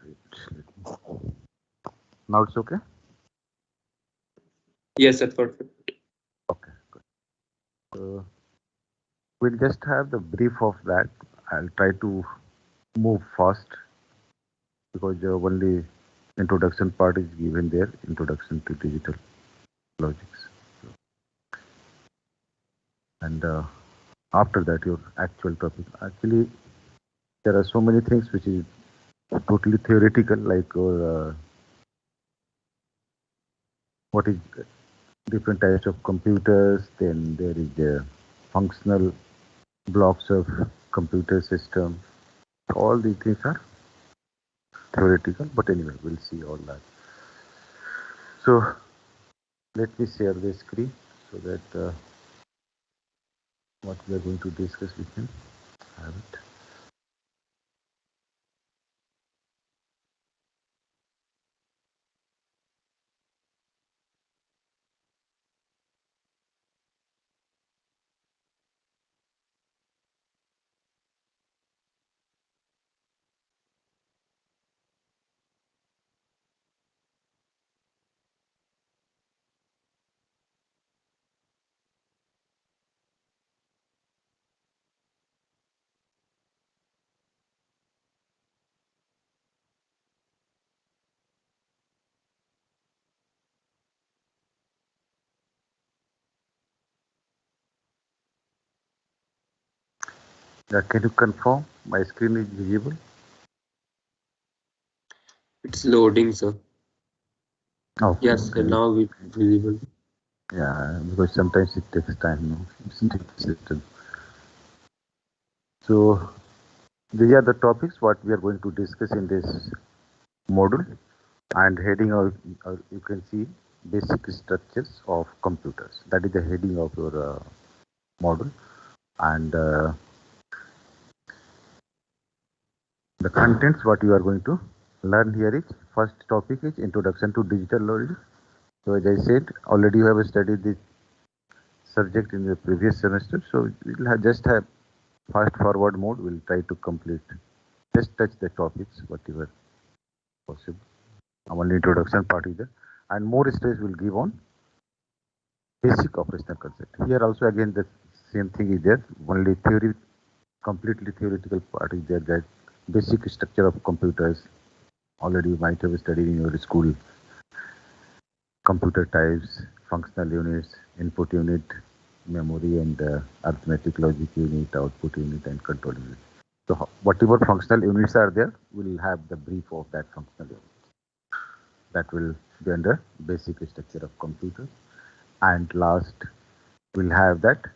Great. Now it's okay? Yes, sir. Perfect. Okay, good. So we'll just have the brief of that. I'll try to move fast because the only introduction part is given there, introduction to digital logics. And after that, your actual topic. Actually, there are so many things which is totally theoretical, like what is different types of computers, then there is the functional blocks of computer system. All these things are theoretical, but anyway, we'll see all that. So let me share the screen so that what we are going to discuss we can have it. Can you confirm my screen is visible? It's loading, sir. Okay, Yes, sir. okay. Now it's visible. Yeah, because sometimes it takes time, no? It's in the system. So these are the topics what we are going to discuss in this module, and heading out you can see basic structures of computers. That is the heading of your module, and the contents what you are going to learn here is first topic is introduction to digital logic. So as I said, already you have studied this subject in the previous semester. So we'll just have fast forward mode. We'll try to complete, just touch the topics whatever possible. Only introduction part is there, and more stress will give on basic operational concept. Here also again the same thing is there. Only theory, completely theoretical part is there. That basic structure of computers already you might have studied in your school. Computer types, functional units, input unit, memory and arithmetic logic unit, output unit and control unit. So whatever functional units are there, we'll have the brief of that functional unit. That will be under basic structure of computer. And last, we'll have that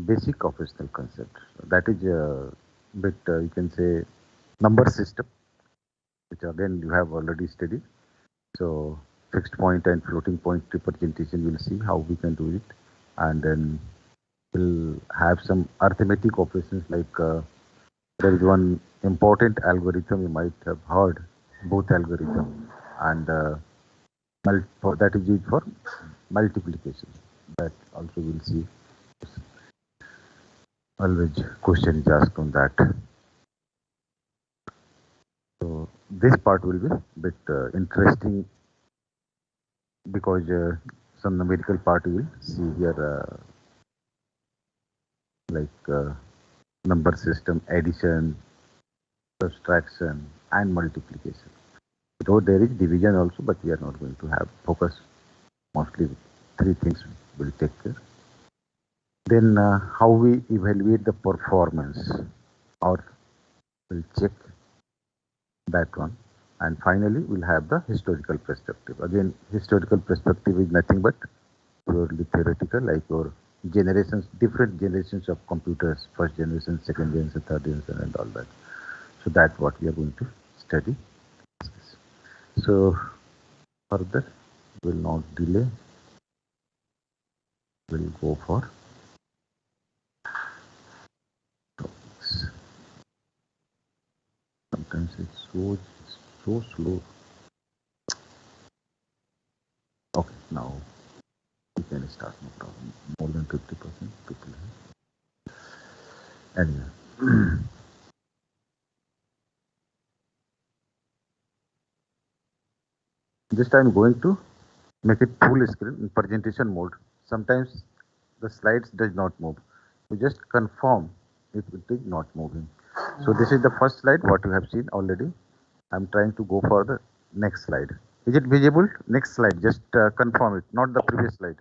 basic operational concept. So that is a bit, you can say, number system, which again you have already studied. So fixed point and floating point representation, we'll see how we can do it. And then we'll have some arithmetic operations like there is one important algorithm you might have heard, both algorithm, and that is used for multiplication. That also we'll see. Always question is asked on that. So this part will be a bit interesting because some numerical part you will see here like number system, addition, subtraction, and multiplication. Though there is division also, but we are not going to have focus mostly three things will take care. Then how we evaluate the performance or we'll check that one. And finally, we'll have the historical perspective. Again, historical perspective is nothing but purely theoretical, like your generations, different generations of computers, first generation, second generation, third generation, and all that. So that's what we are going to study. So further, will not delay. We'll go for topics. Sometimes it's so slow. Okay, now we can start. No problem. More than 50% people have. Anyway. Just I'm going to make it full screen in presentation mode. Sometimes the slides does not move. You just confirm if it is not moving. So this is the first slide what you have seen already. I'm trying to go for the next slide. Is it visible? Next slide. Just confirm it, not the previous slide.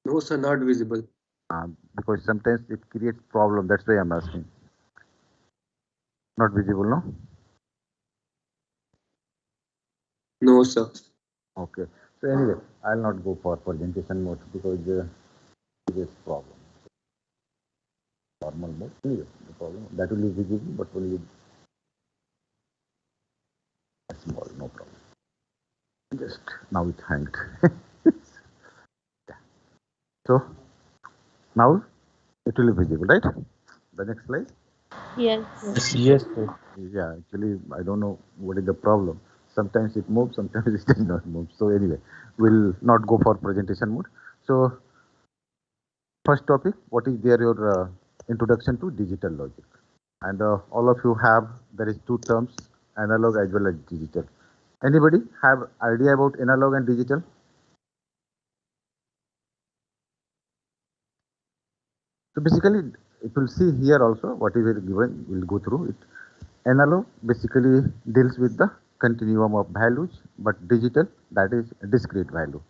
No, sir, not visible. Because sometimes it creates problem. That's why I'm asking. Not visible, no? No, sir. Okay. So anyway, I'll not go for presentation mode because it is problem. Normal mode. Anyway, no problem. That will be visible, but only small. No problem. Just now it hanged. So now it will be visible, right? The next slide. Yes. Yes, sir. Yeah, actually, I don't know what is the problem. Sometimes it moves, sometimes it does not move. So anyway, we'll not go for presentation mode. So first topic, what is there your introduction to digital logic? And all of you have, there is two terms, analog as well as digital. Anybody have idea about analog and digital? So basically, it will see here also what is given, we'll go through it. Analog basically deals with the continuum of values, but digital, that is discrete value.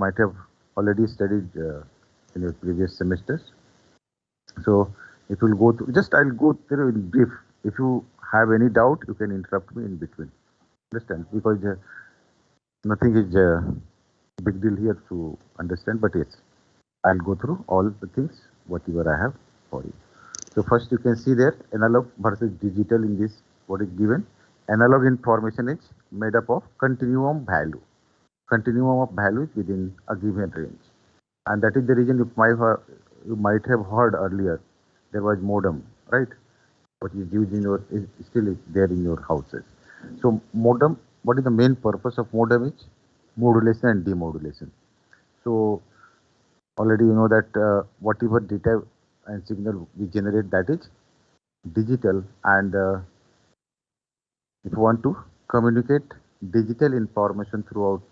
Might have already studied in your previous semesters. So it will go through, just I'll go through in brief. If you have any doubt, you can interrupt me in between. Understand? Because nothing is big deal here to understand, but yes, I'll go through all the things, whatever I have for you. So first you can see there analog versus digital in this what is given. Analog information is made up of continuum value. Continuum of values within a given range. And that is the reason you might have heard earlier there was modem, right? What is used in your is still is there in your houses. So modem, what is the main purpose of modem is modulation and demodulation. So already you know that whatever data and signal we generate that is digital, and if you want to communicate digital information through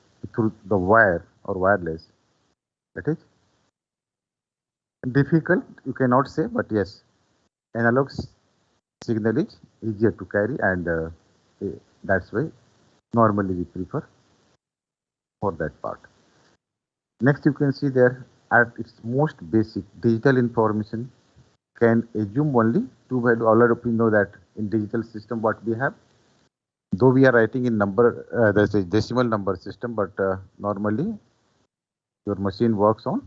the wire or wireless, that is difficult, you cannot say, but yes, analog signal is easier to carry, and that's why normally we prefer for that part. Next, you can see there at its most basic, digital information can assume only two value. All of you know that in digital system what we have, though we are writing in number, there's a decimal number system, but normally your machine works on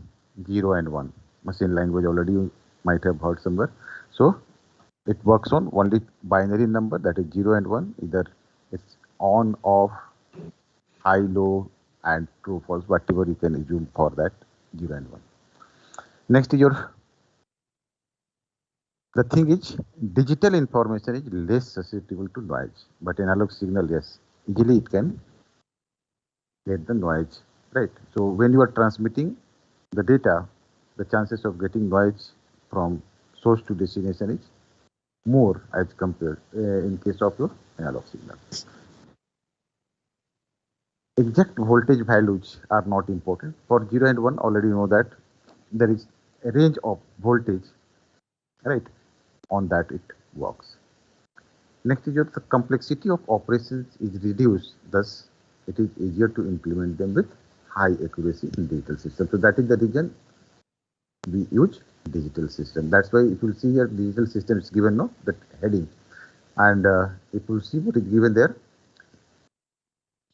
0 and 1. Machine language already you might have heard somewhere. So it works on only binary number, that is 0 and 1. Either it's on, off, high, low, and true, false, whatever you can assume for that 0 and 1. Next is the thing is digital information is less susceptible to noise, but analog signal, yes, easily it can get the noise, right? So when you are transmitting the data, the chances of getting noise from source to destination is more as compared in case of your analog signal. Exact voltage values are not important. For 0 and 1, already you know that there is a range of voltage, right? On that it works. Next is the complexity of operations is reduced, thus it is easier to implement them with high accuracy in digital system. So that is the reason we use digital system. That's why if you see here digital system is given no that heading, and if you see what is given there,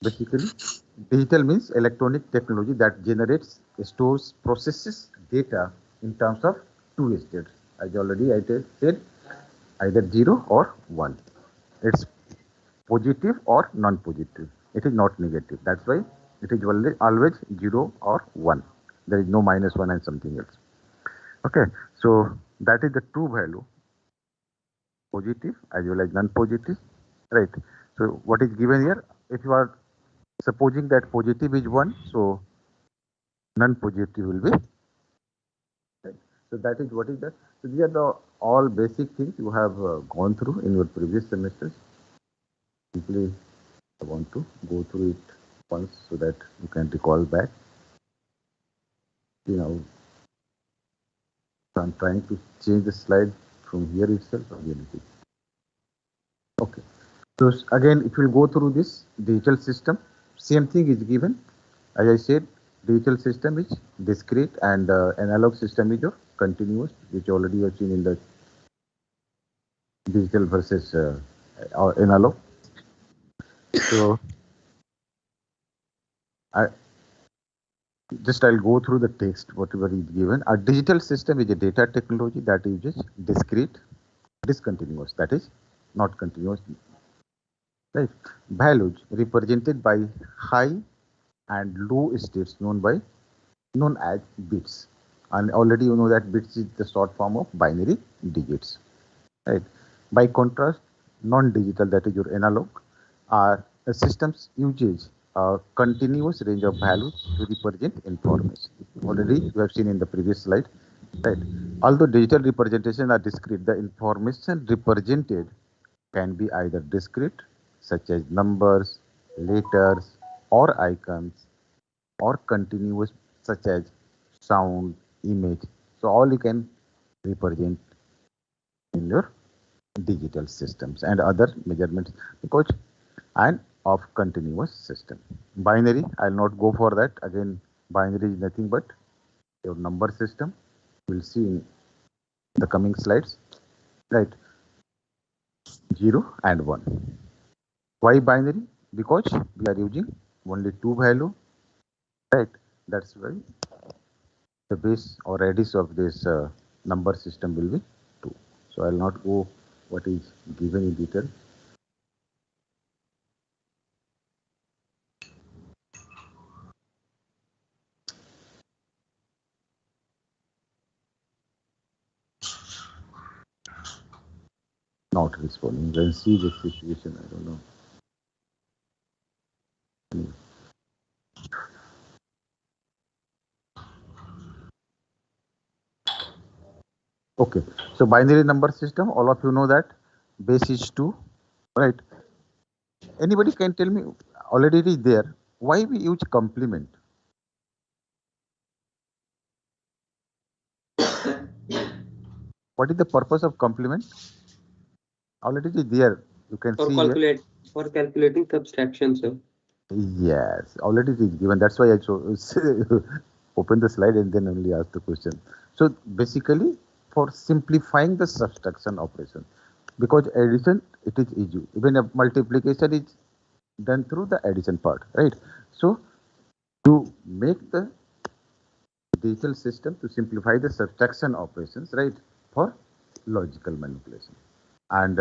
basically digital means electronic technology that generates, stores, processes data in terms of two states. As already I said, either 0 or 1. It's positive or non-positive. It is not negative. That's why it is always 0 or 1. There is no -1 and something else. Okay, so that is the true value, positive as well as non-positive, right? So what is given here? If you are supposing that positive is 1, so non-positive will be. Right. So that is what is that. So these are the all basic things you have gone through in your previous semesters. Simply I want to go through it once so that you can recall back. You know, so I'm trying to change the slide from here itself again. Okay. So again, if you go through this digital system, same thing is given. As I said, digital system is discrete and analog system is your continuous, which already you have seen in the digital versus or analog. So I I'll go through the text, whatever is given. A digital system is a data technology that uses discrete, discontinuous, that is not continuous, right? Values represented by high and low states known as bits. And already you know that bits is the short form of binary digits, right? By contrast, non-digital, that is your analog, are systems uses a continuous range of values to represent information. Already you have seen in the previous slide, right? Although digital representation are discrete, the information represented can be either discrete, such as numbers, letters, or icons, or continuous, such as sound, image. So all you can represent in your digital systems and other measurements because and of continuous system. Binary, I'll not go for that. Again, binary is nothing but your number system. We'll see in the coming slides, right? 0 and 1. Why binary? Because we are using only two value, right? That's why the base or radius of this number system will be 2. So I'll not go what is given in detail. Not responding. Then see the situation. I don't know. Okay. So binary number system. All of you know that base is 2, right? Anybody can tell me already it is there. Why we use complement? What is the purpose of complement? Already it is there. You can For see here. calculating subtraction, sir. Yes, already it is given. That's why I open the slide and then only ask the question. So basically, for simplifying the subtraction operation, because addition it is easy. Even a multiplication is done through the addition part, right? So to make the digital system to simplify the subtraction operations, right, for logical manipulation, and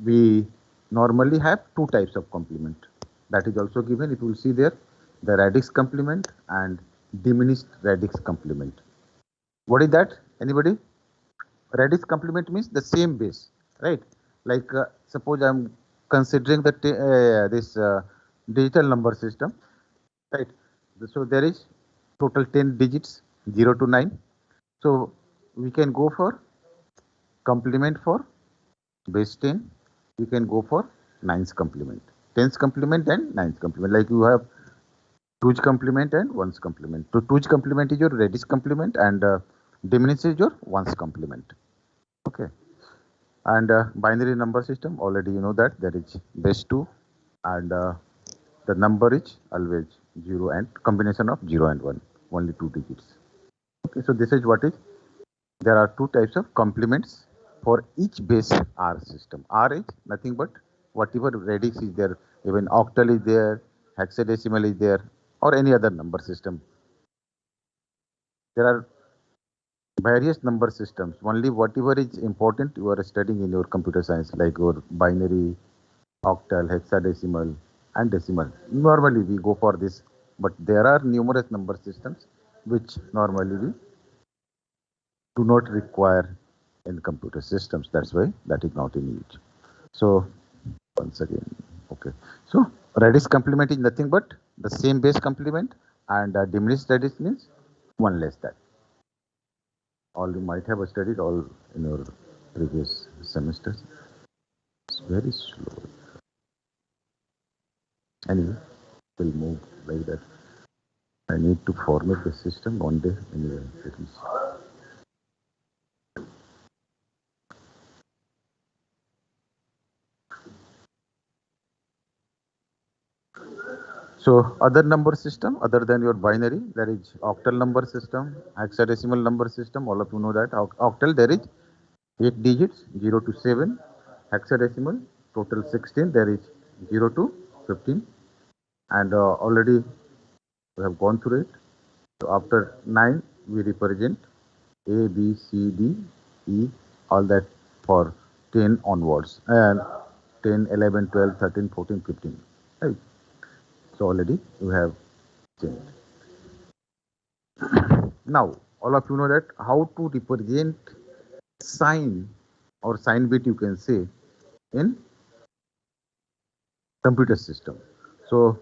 we normally have two types of complement. That is also given. If you will see there, the radix complement and diminished radix complement. What is that? Anybody? Radix complement means the same base, right? Like suppose I'm considering the this digital number system, right? So there is total 10 digits, 0 to 9. So we can go for complement for base 10. We can go for 9's complement, 10's complement and 9's complement. Like you have 2's complement and 1's complement. So 2's complement is your radix complement and diminished is your 1's complement. Okay. And binary number system, already you know that there is base 2 and the number is always 0 and combination of 0 and 1, only 2 digits. Okay, so this is what is. There are two types of complements for each base R system. R is nothing but whatever radix is there, even octal is there, hexadecimal is there, or any other number system. There are various number systems. Only whatever is important you are studying in your computer science, like your binary, octal, hexadecimal, and decimal. Normally we go for this, but there are numerous number systems which normally we do not require in computer systems. That's why that is not in use. So once again, okay. So radix complement is nothing but the same base complement, and diminished radix means one less that. All you might have studied all in your previous semesters. It's very slow. Anyway, will move like that. I need to format the system one day anyway. So other number system other than your binary, there is octal number system, hexadecimal number system. All of you know that octal there is 8 digits 0 to 7, hexadecimal total 16. There is 0 to 15, and already we have gone through it. So after 9 we represent A, B, C, D, E, all that for 10 onwards, and 10, 11, 12, 13, 14, 15. Right. So already we have changed. Now, all of you know that how to represent sign or sign bit, you can say, in computer system. So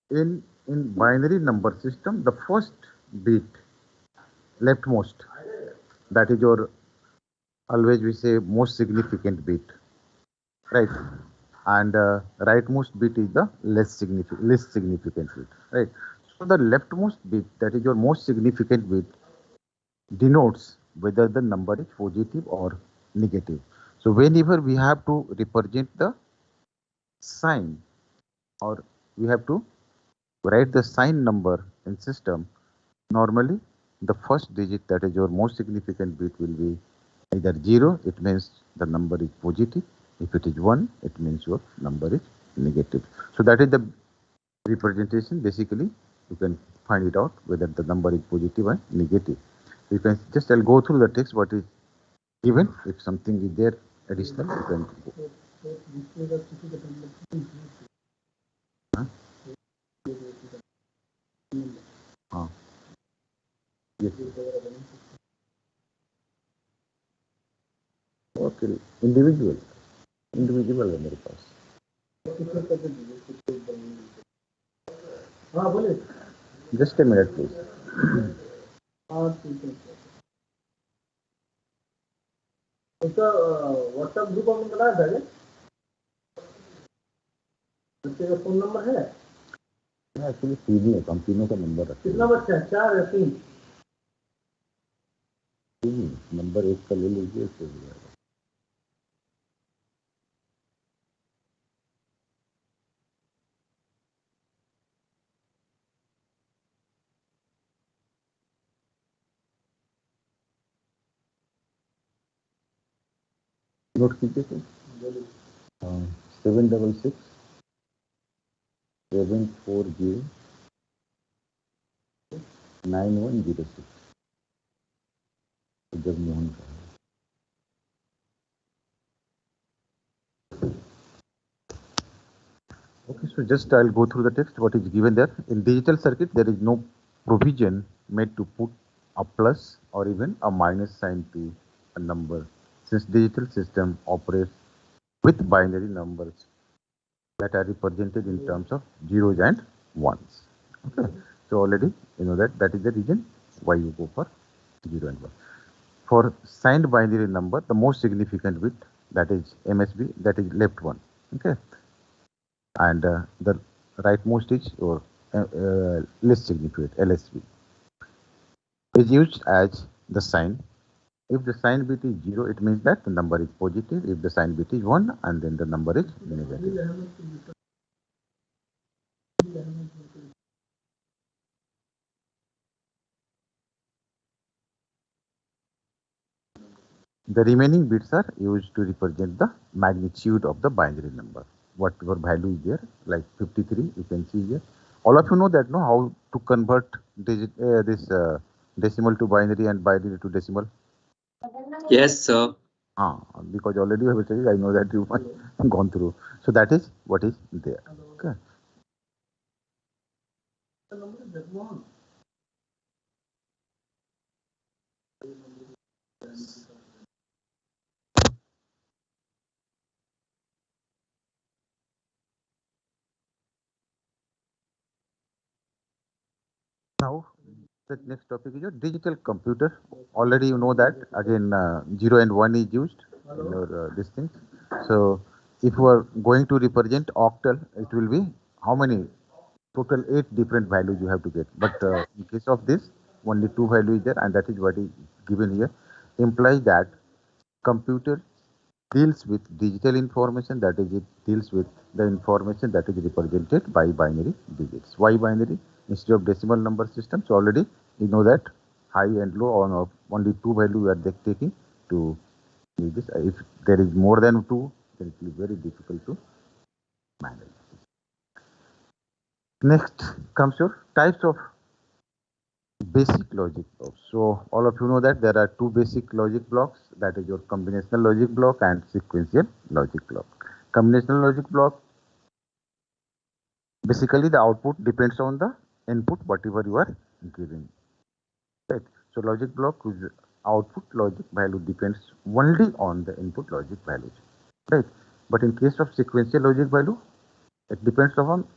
in binary number system, the first bit leftmost, that is your, always we say, most significant bit, right? And rightmost bit is the least significant bit, right? So the leftmost bit, that is your most significant bit, denotes whether the number is positive or negative. So whenever we have to represent the sign, or we have to write the sign number in system, normally the first digit, that is your most significant bit, will be either 0, it means the number is positive. If it is 1, it means your number is negative. So that is the representation. Basically, you can find it out whether the number is positive or negative. You can just, I'll go through the text what is given. If something is there additional, you can go. Huh? Yes. Okay. Individual है मेरे पास. Just a minute, please. उसका WhatsApp group हमने बनाया था क्या? बच्चे का phone number है? एक्चुअली तीन है, हम तीनों का नंबर रखते हैं. कितना बच्चा है? 4 या 3? नंबर एक का ले लीजिए, इससे हो जाएगा. नोट कीजिए तो 766 740 9106 जगमोहन का. Okay, so just I'll go through the text what is given there. In digital circuit, there is no provision made to put a plus or even a minus sign to a number, since digital system operates with binary numbers that are represented in terms of zeros and ones. Okay, so already you know that is the reason why you go for 0 and 1. For signed binary number, the most significant bit, that is MSB, that is left one. Okay, and the rightmost is or least significant, LSB, is used as the sign. If the sign bit is 0, it means that the number is positive. If the sign bit is 1, and then the number is negative. The remaining bits are used to represent the magnitude of the binary number. Whatever value is there, like 53, you can see here. All of you know that, no, how to convert this decimal to binary and binary to decimal. Yes, sir. Because already you have studied, I know that you have gone through. So that is what is there. Okay. Now, the next topic is your digital computer. Already you know that, again, 0 and 1 is used. in your this thing. So if you are going to represent octal, it will be how many? Total 8 different values you have to get. But in case of this, only 2 values is there, and that is what is given here. Implies that computer deals with digital information, that is, it deals with the information that is represented by binary digits. Why binary instead of decimal number system? So already you know that high and low on of only 2 values we are taking to use this. If there is more than 2, then it will be very difficult to manage. Next comes your types of basic logic blocks. So all of you know that there are two basic logic blocks, that is your combinational logic block and sequential logic block. Combinational logic block, basically the output depends on the input whatever you are giving. Right. So logic block is output logic value depends only on the input logic values. Right. But in case of sequential logic value, it depends upon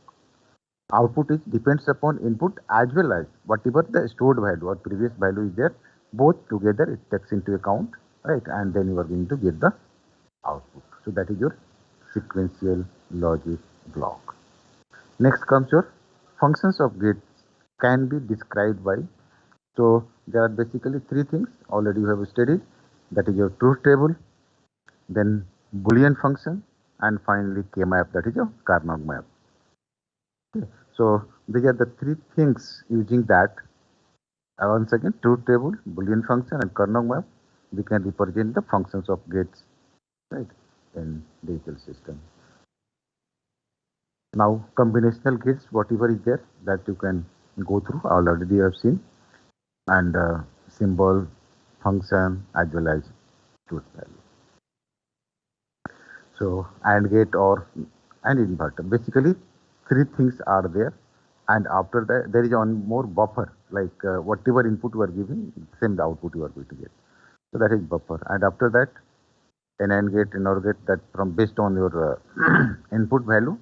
output is depends upon input as well as whatever the stored value or previous value is there, both together it takes into account, right, and then you are going to get the output. So that is your sequential logic block. Next comes your functions of gates can be described by, so there are basically three things already you have studied, that is your truth table, then boolean function, and finally k map, that is your Carnot map. So these are the three things using that. Once again, truth table, Boolean function, and Carnot map, we can represent the functions of gates, right, in digital system. Now, combinational gates, whatever is there, that you can go through, already you have seen, and symbol, function, as well as truth value. So, AND gate or and inverter. Basically, three things are there, and after that, there is one more buffer, like whatever input you are giving, same the output you are going to get. So that is buffer, and after that, an AND gate, an OR gate, that from based on your input value,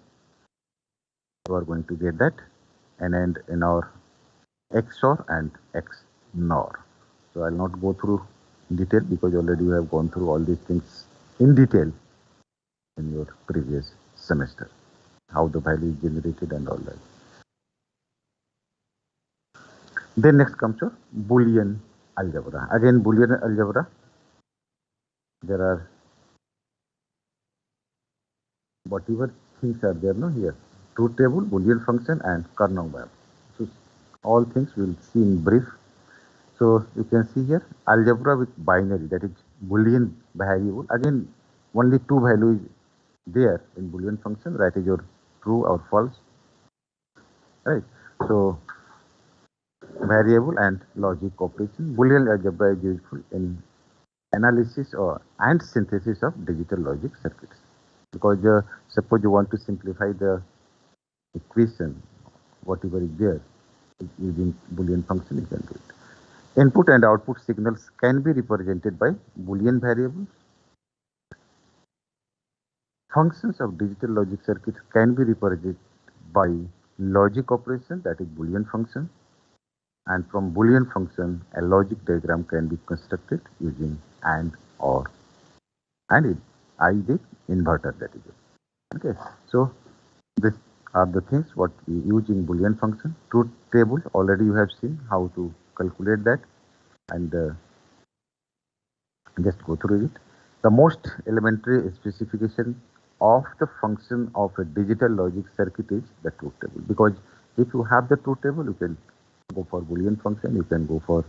you are going to get that an AND, an OR, XOR, and XNOR. So I'll not go through in detail because already you have gone through all these things in detail in your previous semester, how the value is generated and all that. Then next comes your Boolean algebra. Again, Boolean algebra, there are whatever things are there, no, here. Truth table, Boolean function, and Carnot map. So all things we'll see in brief. So you can see here algebra with binary, that is Boolean variable. Again, only two values there in Boolean function, that is your true or false, right? So variable and logic operation. Boolean algebra is useful in analysis or and synthesis of digital logic circuits, because suppose you want to simplify the equation, whatever is there, using Boolean function, you can do it. Input and output signals can be represented by Boolean variables. Functions of digital logic circuits can be represented by logic operation, that is Boolean function, and from Boolean function a logic diagram can be constructed using AND OR and the inverter, that is it. Okay, so these are the things what we use in Boolean function. Truth table, already you have seen how to calculate that, and just go through it. The most elementary specification of the function of a digital logic circuit is the truth table, because if you have the truth table, you can go for Boolean function, you can go for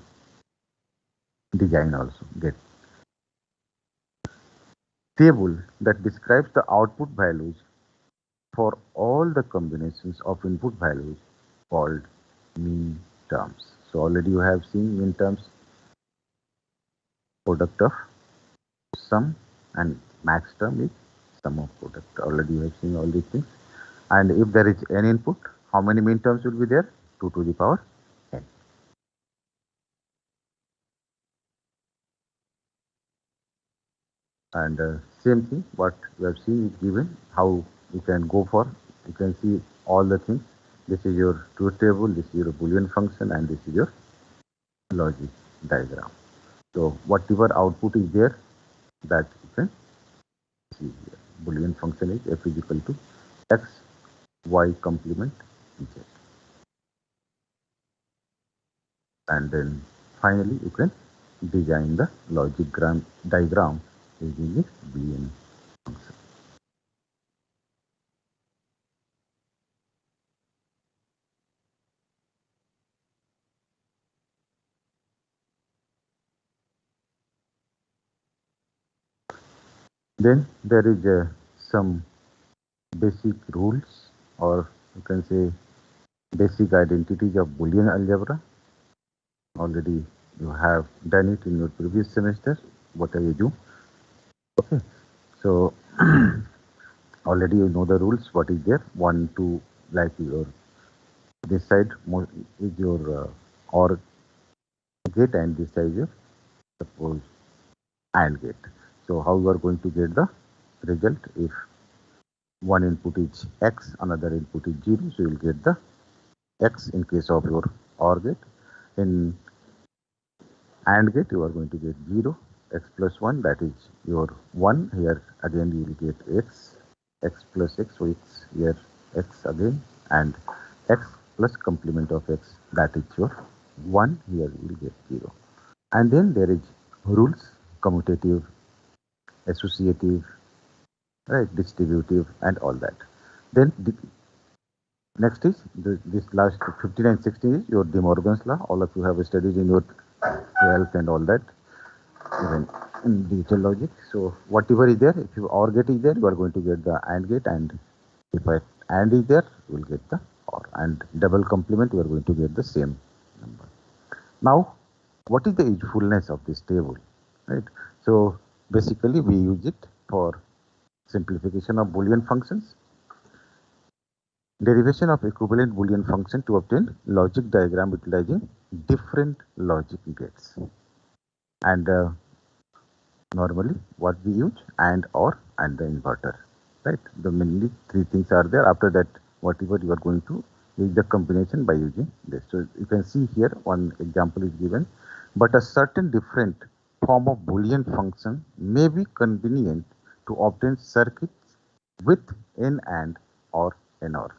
design also, get table that describes the output values for all the combinations of input values called mean terms. So already you have seen mean terms, product of sum, and max term is sum of product. Already you have seen all these things. And if there is n input, how many mean terms will be there? 2 to the power n. And same thing, what you have seen is given, how you can go for, you can see all the things. This is your truth table, this is your Boolean function, and this is your logic diagram. So whatever output is there, that you can see here. Boolean function is f is equal to x, y complement z. And then finally you can design the logic diagram using this Boolean function. Then there is some basic rules, or you can say basic identities of Boolean algebra. Already you have done it in your previous semester. What I do? Okay, so already you know the rules. What is there? 1, 2, like your this side is your OR gate, and this side is your suppose AND gate. So how you are going to get the result? If one input is x, another input is 0, so you will get the x in case of your OR gate. In AND gate, you are going to get 0, x plus 1, that is your 1. Here again you will get x plus x, so it's here x again, and x plus complement of x, that is your 1. Here you will get 0. And then there is rules, commutative, associative, right, distributive, and all that. Then next is this last 15 and 16 is your De Morgan's law. All of you have studied in your 12th and all that, even in digital logic. So whatever is there, if you OR gate is there, you are going to get the AND gate, and if AND is there, you will get the OR, and double complement, you are going to get the same number. Now, what is the usefulness of this table, right? So basically we use it for simplification of Boolean functions, derivation of equivalent Boolean function to obtain logic diagram utilizing different logic gates, and normally what we use AND, OR, and the inverter, right? The mainly three things are there. After that, whatever you are going to use the combination by using this. So you can see here one example is given, but a certain different form of Boolean function may be convenient to obtain circuits with N AND or N OR,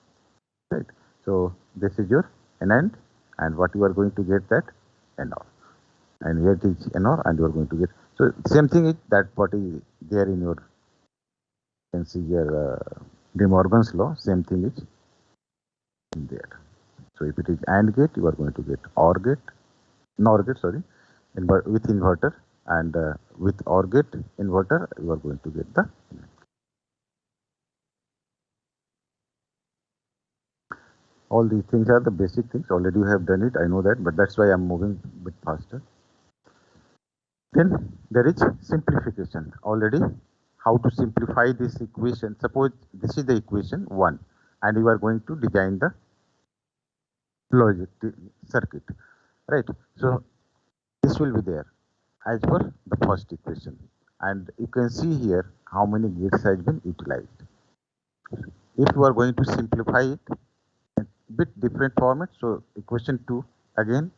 right? So this is your N and what you are going to get that N OR, and here it is N OR, and you are going to get, so same thing is that what is there in your, you can see here De Morgan's law, same thing is in there. So if it is AND gate, you are going to get OR gate, NOR gate, sorry, with inverter, and with OR gate inverter, you are going to get the. All these things are the basic things. Already you have done it, I know that, but that's why I'm moving a bit faster. Then there is simplification. Already, how to simplify this equation? Suppose this is the equation 1, and you are going to design the logic circuit, right? So this will be there as per the first equation, and you can see here how many gates has been utilized. If you are going to simplify it in bit different format, so equation 2 again,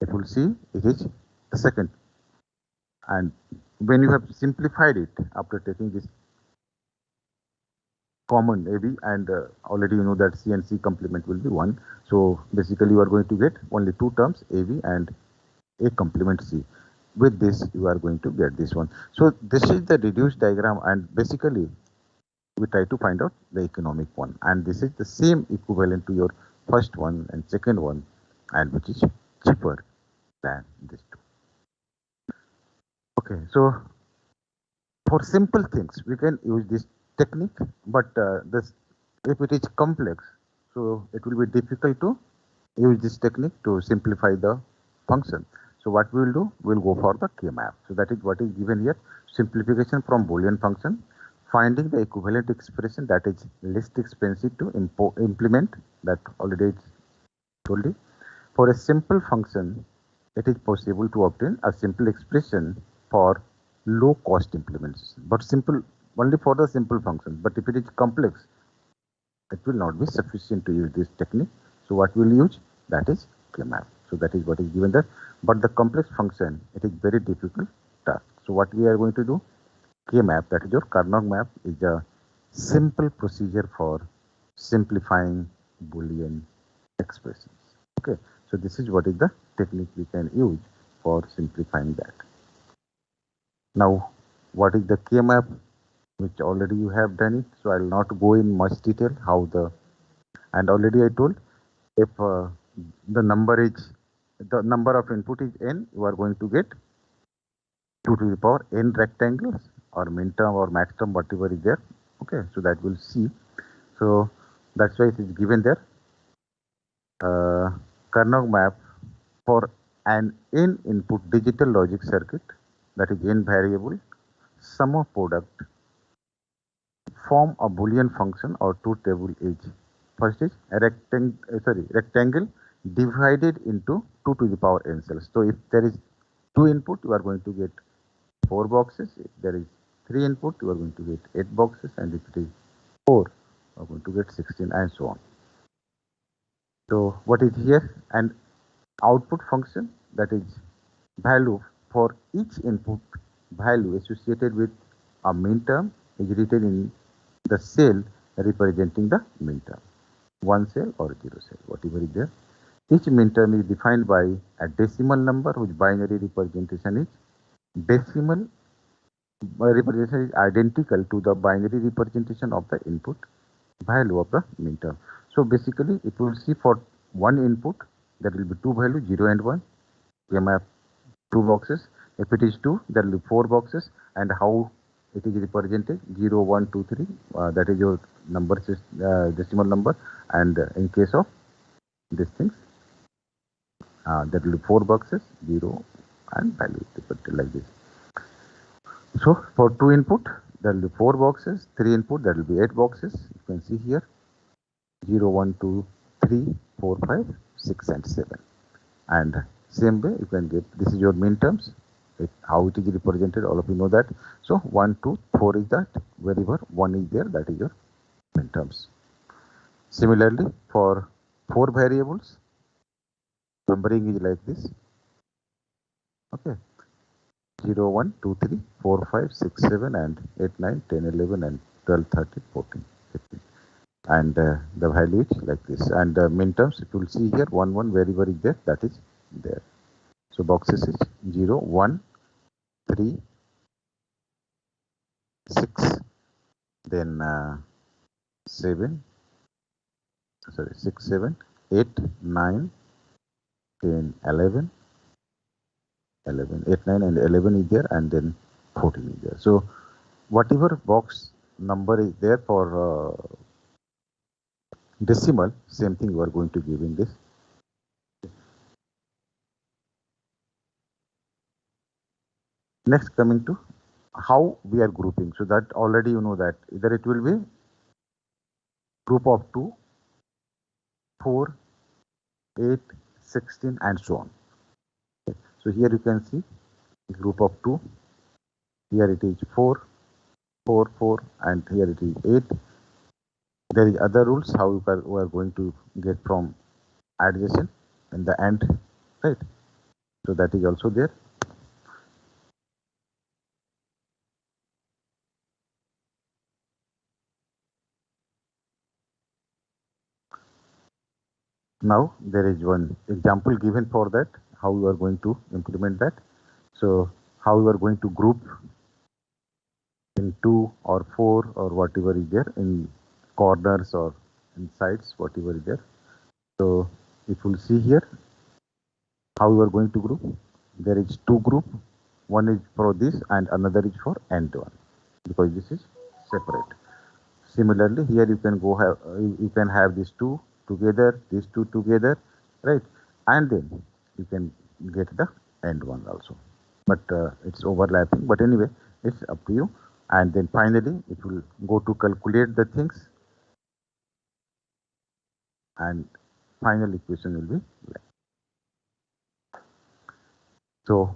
if you will see, it is the second, and when you have simplified it after taking this common AB, and already you know that C and C complement will be 1. So basically you are going to get only two terms, AB and A complement C. With this you are going to get this one. So this is the reduced diagram, and basically we try to find out the economic one, and this is the same equivalent to your first one and second one, and which is cheaper than this two. Okay, so for simple things we can use this technique, but this, if it is complex, so it will be difficult to use this technique to simplify the function. So what we will do, we will go for the K-map. So that is what is given here, simplification from Boolean function, finding the equivalent expression that is least expensive to implement, that already told you. For a simple function, it is possible to obtain a simple expression for low cost implementation, but simple only for the simple function. But if it is complex, it will not be sufficient to use this technique. So what we will use, that is K-map. So that is what is given there. But the complex function, it is very difficult task. So what we are going to do, K map, that is your Karnaugh map, is a simple procedure for simplifying Boolean expressions. Okay, so this is what is the technique we can use for simplifying that. Now, what is the K map, which already you have done it, so I'll not go in much detail how the, and already I told, if the number is, the number of input is n, you are going to get 2 to the power n rectangles or min term or max term, whatever is there. Okay, so that we'll see. So that's why it is given there. Karnaugh map for an n input digital logic circuit, that is n variable, sum of product, form a Boolean function or truth table is. First is a rectangle divided into 2 to the power n cells. So if there is 2 input, you are going to get 4 boxes. If there is 3 input, you are going to get 8 boxes, and if it is 4, you are going to get 16, and so on. So what is here? And output function, that is value for each input value associated with a min term is written in the cell representing the min term, 1 cell or 0 cell, whatever is there. Each min term is defined by a decimal number whose binary representation is decimal representation is identical to the binary representation of the input value of the min term. So basically it will see for one input there will be two values 0 and 1. We map 2 boxes. If it is 2, there will be 4 boxes, and how it is represented 0, 1, 2, 3. That is your number decimal number, and in case of these things, there will be 4 boxes, 0 and value represented like this. So for 2 input, there will be 4 boxes. 3 input, there will be 8 boxes. You can see here 0, 1, 2, 3, 4, 5, 6, and 7. And same way you can get, this is your min terms. How it is represented, all of you know that. So 1, 2, 4 is that, wherever 1 is there, that is your min terms. Similarly, for 4 variables, numbering is like this. Okay, 0, 1, 2, 3, 4, 5, 6, 7, and 8, 9, 10, 11, and 12, 13, 14, 15. And the value is like this. And min terms, you will see here 1, 1, wherever is there, that is there. So boxes is 0, 1, 3, 6, then 7, sorry, 6, 7, 8, 9, 10, 11, 8, 9, and 11 is there, and then 14 is there. So whatever box number is there for decimal, same thing you are going to give in this. Next, coming to how we are grouping. So that already you know that either it will be group of 2, 4, 8, 16, and so on. Okay. So here you can see group of 2. Here it is 4, 4, 4, and here it is 8. There is other rules how you are going to get from adjacent in the end, right? So that is also there. Now there is one example given for that, how you are going to implement that. So how you are going to group in 2 or 4 or whatever is there in corners or in sides, whatever is there. So if you will see here how you are going to group, there is 2 group. One is for this and another is for end one, because this is separate. Similarly, here you can go have you can have these 2 together, these 2 together, right? And then you can get the end one also, but it's overlapping. But anyway, it's up to you. And then finally, it will go to calculate the things, and final equation will be like. So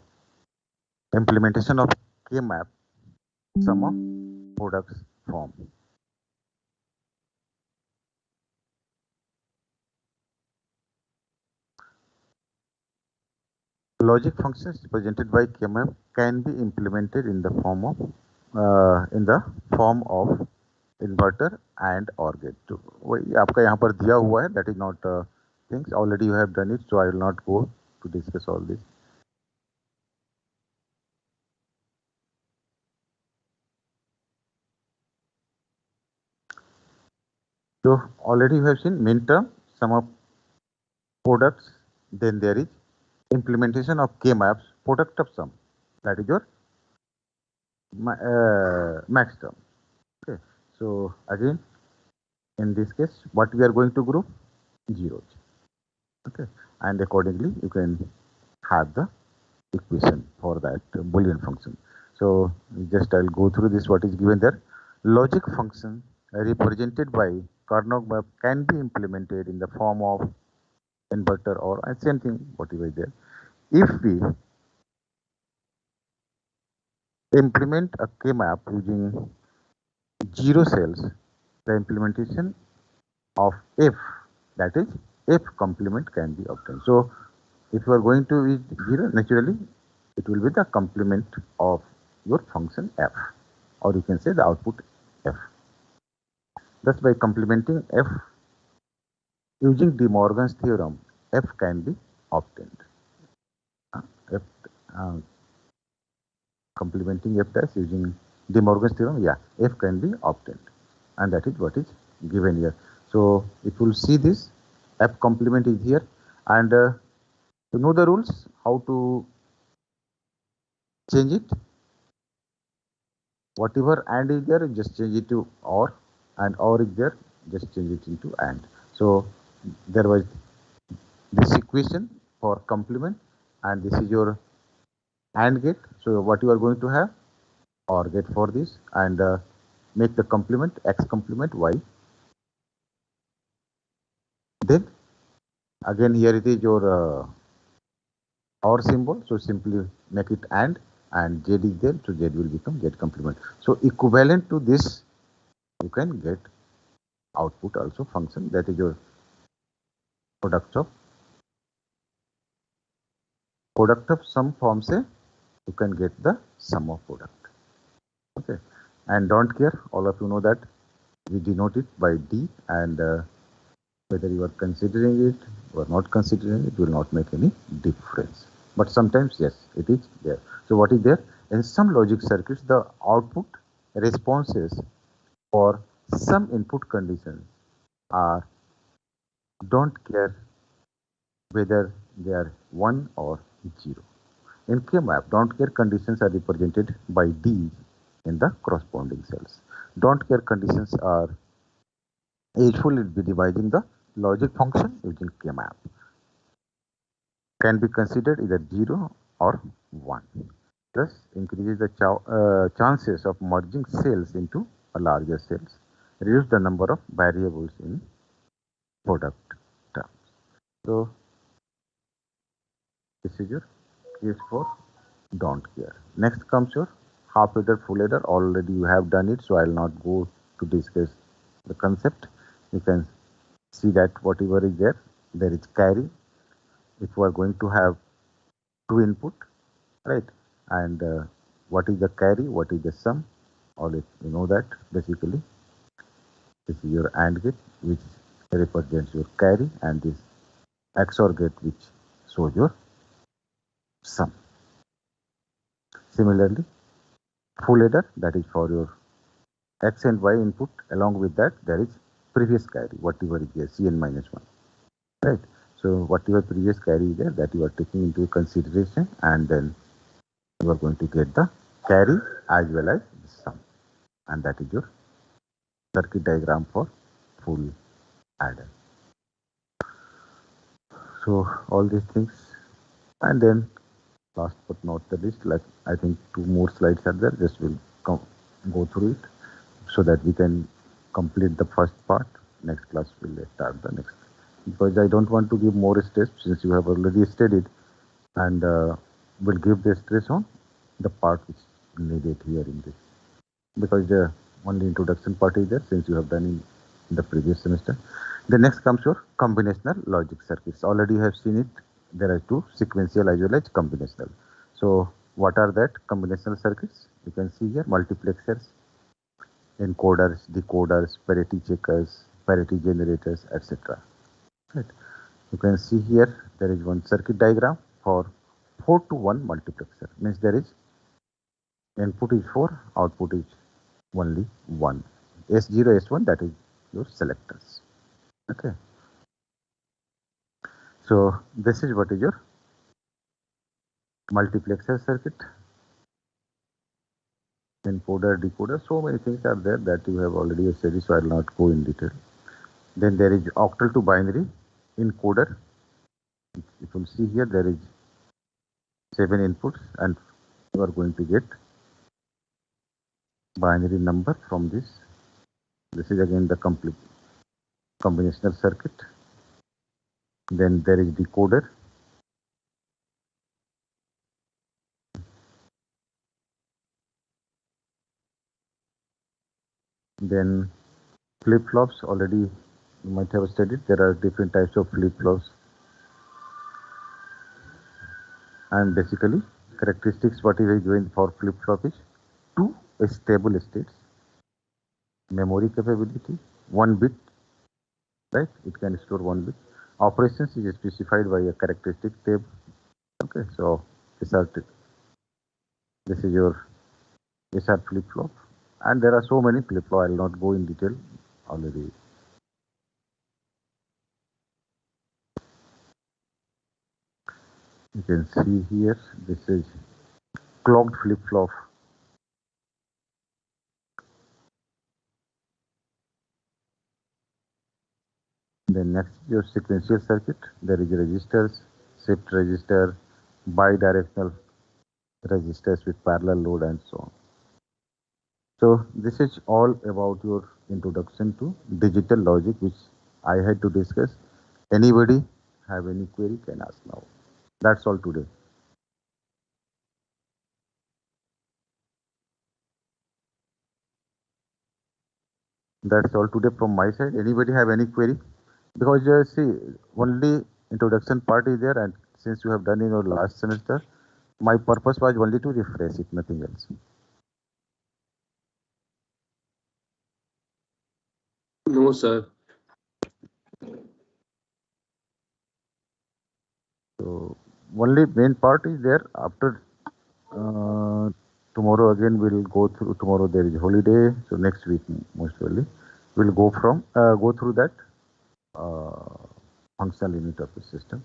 implementation of K map, sum of products form. Logic functions represented by K map can be implemented in the form of in the form of inverter and OR gate. तो वही आपका यहाँ पर दिया हुआ है, that is not things already you have done it, so I will not go to discuss all this. So already you have seen min term, sum of products, then there is implementation of K maps, product of sum, that is your max term. Okay, so again in this case what we are going to group? Zeros. Okay, and accordingly you can have the equation for that Boolean function. So just I'll go through this what is given there. Logic function represented by Carnot map can be implemented in the form of inverter or same thing whatever is there. If we implement a K map using 0 cells, the implementation of F, that is F complement can be obtained. So if you are going to use 0, naturally it will be the complement of your function F, or you can say the output F. Thus by complementing F using De Morgan's theorem, F can be obtained. F, complementing F dash using De Morgan's theorem, yeah, F can be obtained, and that is what is given here. So if you will see this, F complement is here, and to know the rules, how to change it. Whatever and is there, just change it to or, and or is there, just change it into and. So there was this equation for complement, and this is your AND gate. So what you are going to have? OR gate for this, and make the complement x complement y. Then again here it is your OR symbol. So simply make it and z is there, so z will become z complement. So equivalent to this, you can get output also function, that is your product of sum form say you can get the sum of product. Okay, and don't care, all of you know that we denote it by D, and whether you are considering it or not considering it will not make any difference. But sometimes yes, it is there. So what is there? In some logic circuits, the output responses for some input conditions are don't care whether they are 1 or 0. In K-map, don't care conditions are represented by D in the corresponding cells. Don't care conditions are useful in devising the logic function using K-map. Can be considered either 0 or 1. Thus increases the chances of merging cells into a larger cells, reduce the number of variables in product terms. So this is your case for don't care. Next comes your half adder, full adder. Already you have done it, so I will not go to discuss the concept. You can see that whatever is there, there is carry. If you are going to have two input, right, and what is the carry, what is the sum, all it, you know that basically. This is your AND gate which represents your carry, and this XOR gate which shows your sum. Similarly, full adder, that is for your X and Y input, along with that there is previous carry, whatever is there, Cn minus 1, right. So whatever previous carry is there, that you are taking into consideration, and then you are going to get the carry as well as the sum, and that is your circuit diagram for full adder. So all these things, and then last but not the least, like I think 2 more slides are there, just will go through it so that we can complete the first part. Next class we'll start the next, because I don't want to give more stress since you have already studied, and will give the stress on the part which is needed here in this, because the only introduction part is there since you have done in the previous semester. The next comes your combinational logic circuits. Already you have seen it. There are two, sequential as well as combinational. So What are that? Combinational circuits. You can see here multiplexers, encoders, decoders, parity checkers, parity generators, etc. Right. You can see here there is one circuit diagram for 4 to 1 multiplexer. Means there is input is 4, output is only 1. S0, S1, that is your selectors. Okay. So this is what is your multiplexer circuit. Encoder, decoder, so many things are there that you have already studied, so I will not go in detail. Then there is octal to binary encoder. If you see here, there is 7 inputs, and you are going to get binary number from this. This is again the complete combinational circuit. Then there is decoder. Then flip-flops, already you might have studied. There are different types of flip-flops. And basically, characteristics what is given for flip-flop is 2 stable states, memory capability, 1 bit, right? It can store 1 bit. Operations is specified by a characteristic table. Okay, so this is your SR flip-flop. And there are so many flip-flop, I will not go in detail already. You can see here, this is clocked flip-flop. Then next, your sequential circuit. There is resistors, shift resistor, bidirectional resistors with parallel load and so on. So this is all about your introduction to digital logic, which I had to discuss. Anybody have any query can ask now. That's all today. That's all today from my side. Anybody have any query? Because see, only introduction part is there, and since you have done in your last semester, my purpose was only to refresh it, nothing else. No, sir. So only main part is there. After tomorrow again we'll go through. Tomorrow there is holiday, so next week most probably we'll go through that functional unit of the system.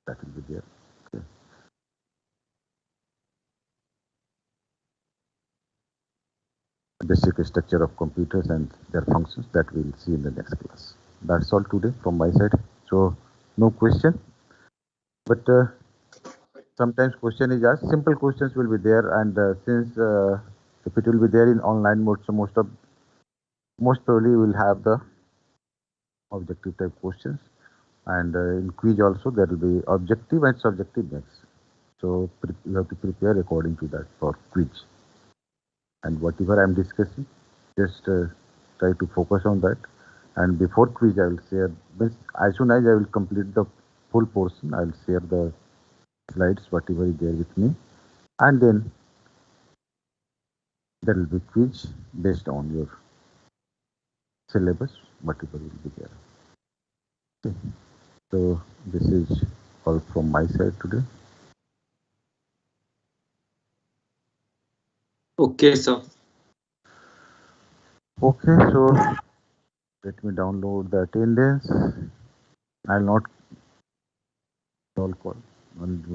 That will be there. Okay. Basic structure of computers and their functions, that we'll see in the next class. That's all today from my side. So no question, but sometimes question is asked. Simple questions will be there, and since if it will be there in online mode, so most probably we'll have the objective type questions, and in quiz also there will be objective and subjective mix. So you have to prepare according to that for quiz. And whatever I'm discussing, just try to focus on that. And before quiz, I will share, as soon as I will complete the full portion, I will share the slides, whatever is there with me. And then there will be quiz based on your syllabus, whatever will be there. Okay. So this is all from my side today. Okay, sir. Okay, so let me download the attendance. I'll not all call.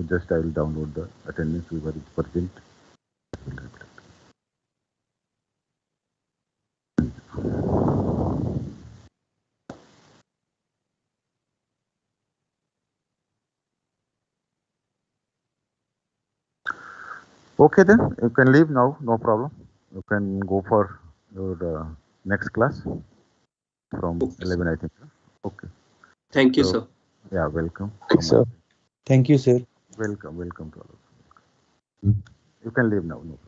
Just I will download the attendance whoever is present. Okay, then you can leave now, no problem. You can go for your next class from Okay, 11, I think. Okay. thank you, So, sir. yeah, welcome. Thanks, sir. Thank you, sir. Welcome to all of you. You can leave now, no problem.